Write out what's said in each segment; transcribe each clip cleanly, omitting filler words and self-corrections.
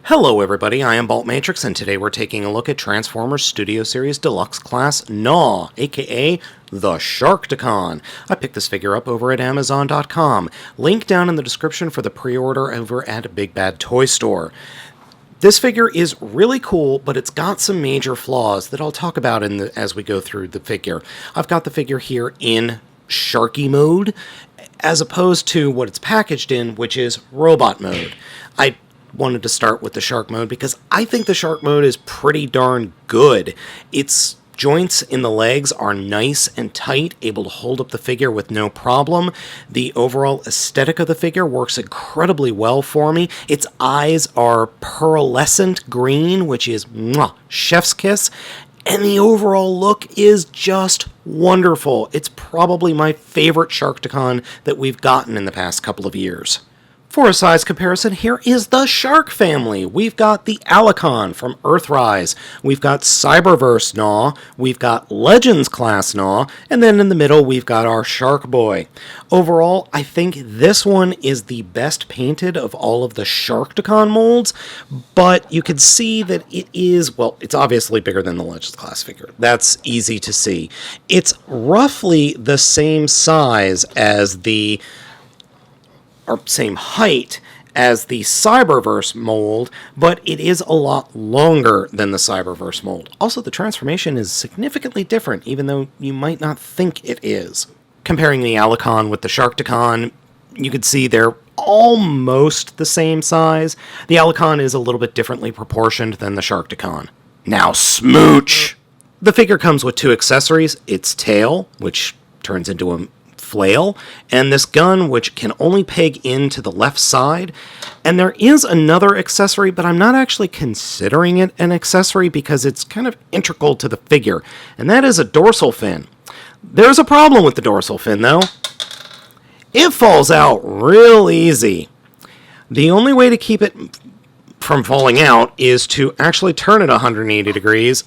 Hello everybody, I am Baltmatrix, and today we're taking a look at Transformers Studio Series Deluxe Class GNAW, aka the Sharkticon. I picked this figure up over at Amazon.com. Link down in the description for the pre-order over at Big Bad Toy Store. This figure is really cool, but it's got some major flaws that I'll talk about as we go through the figure. I've got the figure here in Sharky mode, as opposed to what it's packaged in, which is robot mode. I wanted to start with the shark mode because I think the shark mode is pretty darn good. Its joints in the legs are nice and tight, able to hold up the figure with no problem. The overall aesthetic of the figure works incredibly well for me. Its eyes are pearlescent green, which is chef's kiss. And the overall look is just wonderful. It's probably my favorite Sharkticon that we've gotten in the past couple of years. For a size comparison, here is the Shark family. We've got the Alicon from Earthrise, we've got Cyberverse GNAW, we've got Legends Class GNAW, and then in the middle we've got our Shark Boy. Overall, I think this one is the best painted of all of the Sharkticon molds, but you can see that it is, well, it's obviously bigger than the Legends Class figure. That's easy to see. It's roughly the same size as the or same height as the Cyberverse mold, but it is a lot longer than the Cyberverse mold. Also, the transformation is significantly different, even though you might not think it is. Comparing the Alicon with the Sharkticon, you can see they're almost the same size. The Alicon is a little bit differently proportioned than the Sharkticon. Now, smooch! The figure comes with two accessories, its tail, which turns into a flail, and this gun, which can only peg into the left side. And there is another accessory, but I'm not actually considering it an accessory because it's kind of integral to the figure, and that is a dorsal fin. There's a problem with the dorsal fin, though. It falls out real easy. The only way to keep it from falling out is to actually turn it 180 degrees.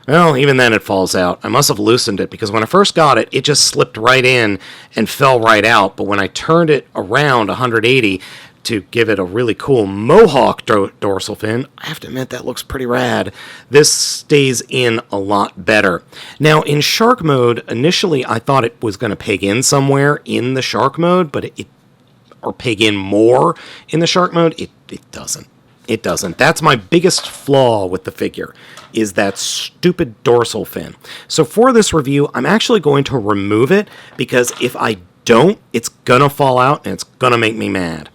Well, even then it falls out. I must have loosened it because when I first got it, it just slipped right in and fell right out. But when I turned it around 180 to give it a really cool mohawk dorsal fin, I have to admit that looks pretty rad. This stays in a lot better. Now, in shark mode, initially I thought it was going to peg in somewhere in the shark mode, but or peg in more in the shark mode. It doesn't. It doesn't. That's my biggest flaw with the figure, is that stupid dorsal fin. So for this review, I'm actually going to remove it, because if I don't, it's gonna fall out and it's gonna make me mad.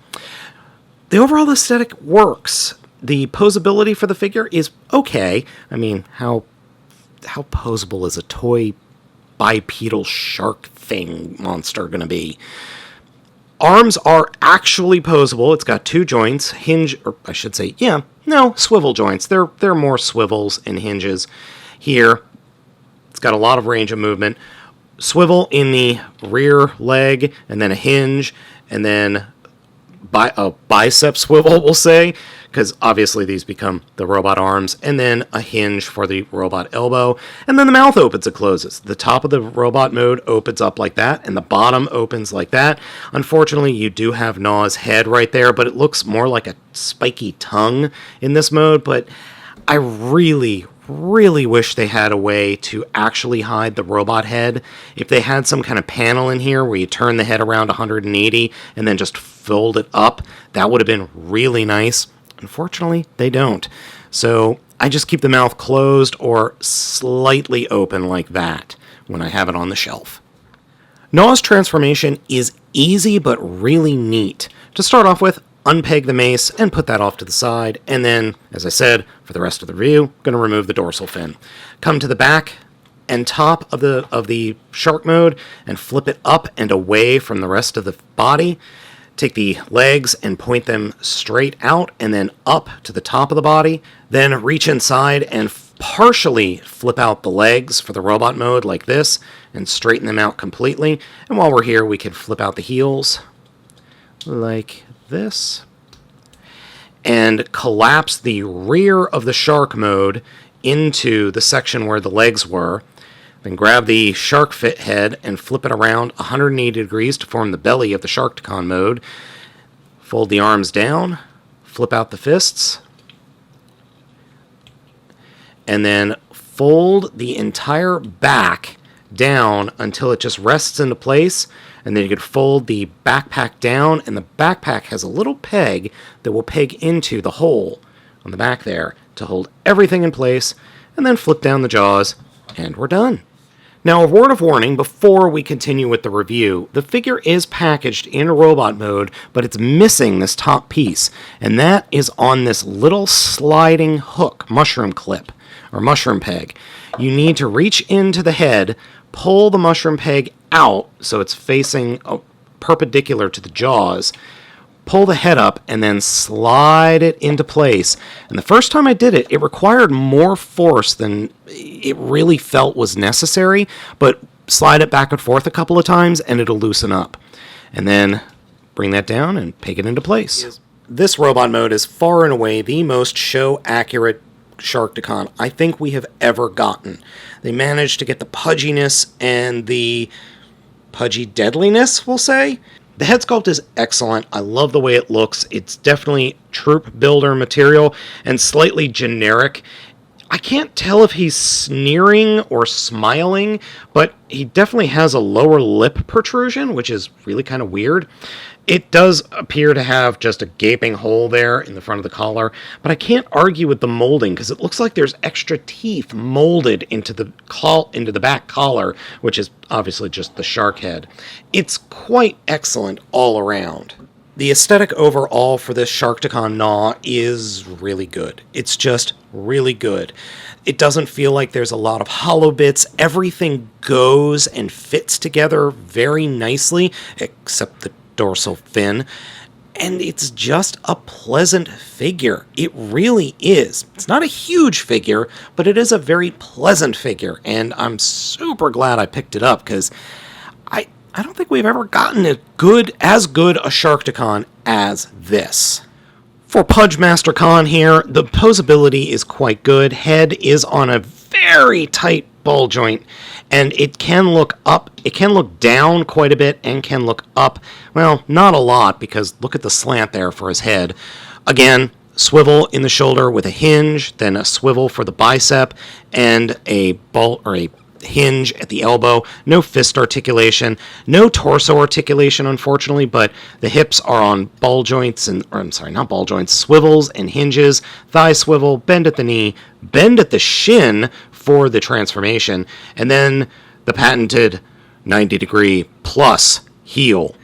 The overall aesthetic works. The posability for the figure is okay. I mean, how posable is a toy bipedal shark thing monster gonna be? Arms are actually posable. It's got two joints, swivel joints. They're more swivels and hinges here. It's got a lot of range of movement. Swivel in the rear leg, and then a hinge, and then a bicep swivel, we'll say, because obviously these become the robot arms, and then a hinge for the robot elbow, and then the mouth opens and closes. The top of the robot mode opens up like that, and the bottom opens like that. Unfortunately, you do have GNAW's head right there, but it looks more like a spiky tongue in this mode, but I really wish they had a way to actually hide the robot head. If they had some kind of panel in here where you turn the head around 180 and then just fold it up, that would have been really nice. Unfortunately, they don't. So I just keep the mouth closed or slightly open like that when I have it on the shelf. GNAW's transformation is easy but really neat. To start off with, unpeg the mace and put that off to the side, and then, as I said, for the rest of the review, I'm going to remove the dorsal fin. Come to the back and top of the shark mode and flip it up and away from the rest of the body. Take the legs and point them straight out and then up to the top of the body. Then reach inside and partially flip out the legs for the robot mode like this and straighten them out completely. And while we're here, we can flip out the heels like this and collapse the rear of the shark mode into the section where the legs were. Then grab the shark fit head and flip it around 180 degrees to form the belly of the Sharkticon mode. Fold the arms down, flip out the fists, and then fold the entire back down until it just rests into place, and then you could fold the backpack down, and the backpack has a little peg that will peg into the hole on the back there to hold everything in place, and then flip down the jaws, and we're done. Now, a word of warning before we continue with the review. The figure is packaged in robot mode, but it's missing this top piece, and that is on this little sliding hook, mushroom clip, or mushroom peg. You need to reach into the head, pull the mushroom peg out so it's facing perpendicular to the jaws, pull the head up, and then slide it into place. And the first time I did it, it required more force than it really felt was necessary, but slide it back and forth a couple of times and it'll loosen up. And then bring that down and peg it into place. This robot mode is far and away the most show-accurate Sharkticon I think we have ever gotten. They managed to get the pudginess and the pudgy deadliness, we'll say. The head sculpt is excellent. I love the way it looks. It's definitely troop builder material and slightly generic. I can't tell if he's sneering or smiling, but he definitely has a lower lip protrusion, which is really kind of weird. It does appear to have just a gaping hole there in the front of the collar, but I can't argue with the molding because it looks like there's extra teeth molded into the back collar, which is obviously just the shark head. It's quite excellent all around. The aesthetic overall for this Sharkticon GNAW is really good. It's just really good. It doesn't feel like there's a lot of hollow bits. Everything goes and fits together very nicely, except the dorsal fin, and it's just a pleasant figure. It really is. It's not a huge figure, but it is a very pleasant figure, and I'm super glad I picked it up because I don't think we've ever gotten as good a Sharkticon as this. For Pudge Master Con here, the posability is quite good. Head is on a very tight ball joint, and it can look up, it can look down quite a bit, and can look up, well, not a lot, because look at the slant there for his head. Again, swivel in the shoulder with a hinge, then a swivel for the bicep, and a bolt or a hinge at the elbow. No fist articulation, no torso articulation, unfortunately, but the hips are on ball joints not ball joints, swivels and hinges, thigh swivel, bend at the knee, bend at the shin for the transformation, and then the patented 90-degree plus heel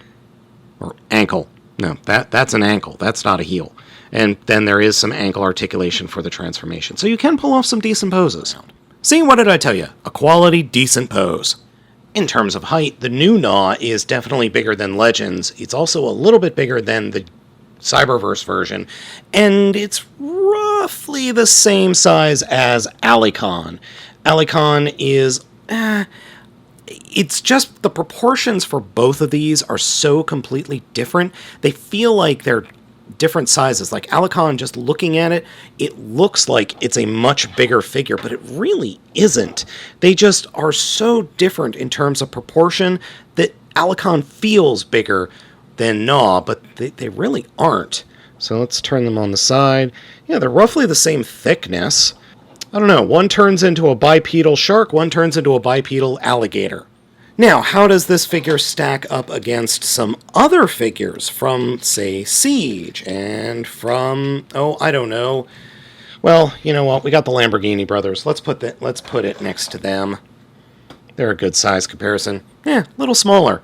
or ankle. No, that's an ankle. That's not a heel. And then there is some ankle articulation for the transformation. So you can pull off some decent poses. See, what did I tell you? A quality, decent pose. In terms of height, the new GNAW is definitely bigger than Legends. It's also a little bit bigger than the Cyberverse version, and it's roughly the same size as Alicon. Alicon is... it's just the proportions for both of these are so completely different. They feel like they're different sizes. Like Alicon, just looking at it, it looks like it's a much bigger figure, but it really isn't. They just are so different in terms of proportion that Alicon feels bigger than GNAW, but they really aren't. So let's turn them on the side. Yeah, they're roughly the same thickness. I don't know, one turns into a bipedal shark, one turns into a bipedal alligator. Now, how does this figure stack up against some other figures from, say, Siege, and from, I don't know. Well, you know what, we got the Lamborghini brothers. Let's put it next to them. They're a good size comparison. A little smaller.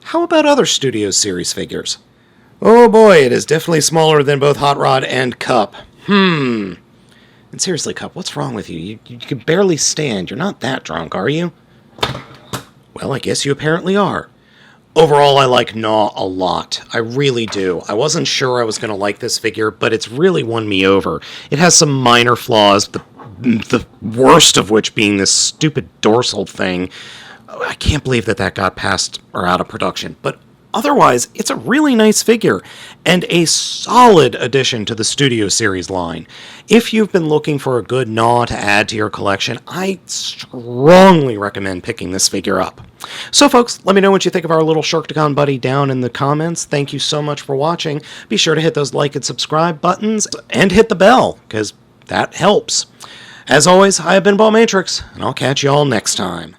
How about other Studio Series figures? Oh boy, it is definitely smaller than both Hot Rod and Cup. And seriously, Cup, what's wrong with you? You can barely stand. You're not that drunk, are you? Well, I guess you apparently are. Overall, I like GNAW a lot. I really do. I wasn't sure I was going to like this figure, but it's really won me over. It has some minor flaws, the worst of which being this stupid dorsal thing. I can't believe that got passed or out of production. But Otherwise, it's a really nice figure and a solid addition to the Studio Series line. If you've been looking for a good GNAW to add to your collection, I strongly recommend picking this figure up. So folks, let me know what you think of our little Sharkticon buddy down in the comments. Thank you so much for watching. Be sure to hit those like and subscribe buttons and hit the bell, because that helps. As always, I have been Baltmatrix, and I'll catch you all next time.